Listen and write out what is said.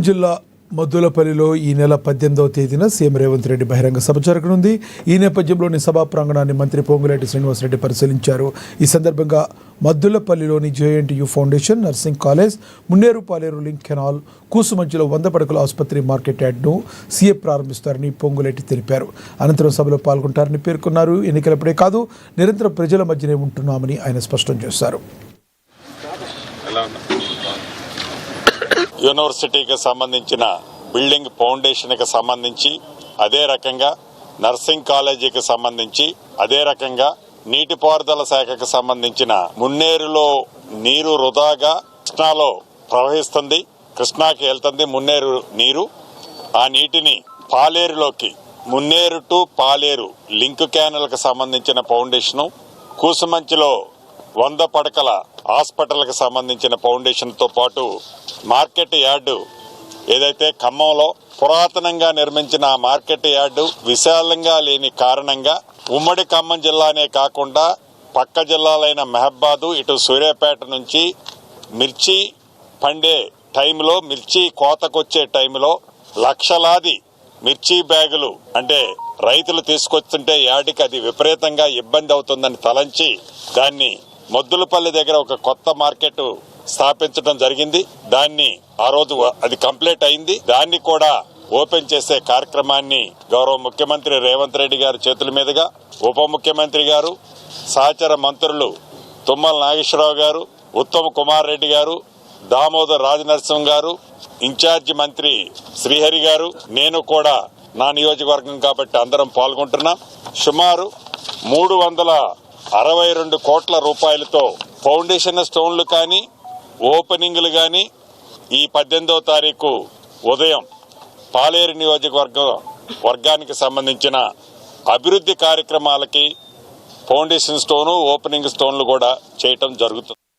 జిల్లా మద్దులపల్లిలో ఈ నెల 18వ తేదీన సీఎం రేవంత్ రెడ్డి బహిరంగ సభ జరగనుంది. ఈ నేపథ్యంలోని సభా ప్రాంగణాన్ని మంత్రి పొంగులేటి శ్రీనివాసరెడ్డి పరిశీలించారు. ఈ సందర్భంగా మద్దులపల్లిలోని JNTU foundation, nursing college, Munneru Paleru link canal, కూసుమంచిలో 100 పడకల ఆసుపత్రి మార్కెట్ యార్డ్ను సీఎం ప్రారంభిస్తారని పొంగులేటి తెలిపారు. అనంతరం సభలో పాల్గొంటారని పేర్కొన్నారు. ఎన్నికలప్పుడే కాదు, నిరంతరం ప్రజల మధ్యనే ఉంటున్నామని ఆయన స్పష్టం చేశారు. యూనివర్సిటీకి సంబంధించిన బిల్డింగ్ ఫౌండేషన్కి సంబంధించి, అదే రకంగా నర్సింగ్ కాలేజీకి సంబంధించి, అదే రకంగా నీటిపారుదల శాఖకు సంబంధించిన మున్నేరులో నీరు వృధాగా కృష్ణాలో ప్రవహిస్తుంది, కృష్ణాకి వెళ్తుంది మున్నేరు నీరు. ఆ నీటిని పాలేరులోకి, మున్నేరు టు పాలేరు లింక్ క్యానల్కి సంబంధించిన ఫౌండేషను, కూసుమంచిలో 100 పడకల హాస్పిటల్కి సంబంధించిన ఫౌండేషన్తో పాటు మార్కెట్ యార్డు ఏదైతే ఖమ్మంలో పురాతనంగా నిర్మించిన మార్కెట్ యార్డు విశాలంగా లేని కారణంగా ఉమ్మడి ఖమ్మం జిల్లానే కాకుండా పక్క జిల్లాలైన మహబాదు, ఇటు సూర్యాపేట నుంచి మిర్చి పండే టైంలో, మిర్చి కోతకొచ్చే టైంలో లక్షలాది మిర్చి బ్యాగులు అంటే రైతులు తీసుకొస్తుంటే యార్డుకి అది విపరీతంగా ఇబ్బంది అవుతుందని తలంచి దాన్ని మద్దులపల్లి దగ్గర ఒక కొత్త మార్కెట్ స్థాపించడం జరిగింది. దాన్ని ఆ రోజు అది కంప్లీట్ అయింది. దాన్ని కూడా ఓపెన్ చేసే కార్యక్రమాన్ని గౌరవ ముఖ్యమంత్రి రేవంత్ రెడ్డి గారి చేతుల మీదుగా ఉప ముఖ్యమంత్రి గారు, సహచర మంత్రులు తుమ్మల నాగేశ్వరరావు గారు, ఉత్తమ్ కుమార్ రెడ్డి గారు, దామోదర్ రాజనరసింహ గారు, ఇన్ఛార్జి మంత్రి శ్రీహరి గారు, నేను కూడా నా నియోజకవర్గం కాబట్టి అందరం పాల్గొంటున్నాం. సుమారు 362 కోట్ల రూపాయలతో ఫౌండేషన్ స్టోన్లు కానీ, ఓపెనింగ్లు కానీ ఈ 18వ తారీఖు ఉదయం పాలేరు వర్గానికి సంబంధించిన అభివృద్ధి కార్యక్రమాలకి ఫౌండేషన్ స్టోను, ఓపెనింగ్ స్టోన్లు కూడా చేయటం జరుగుతుంది.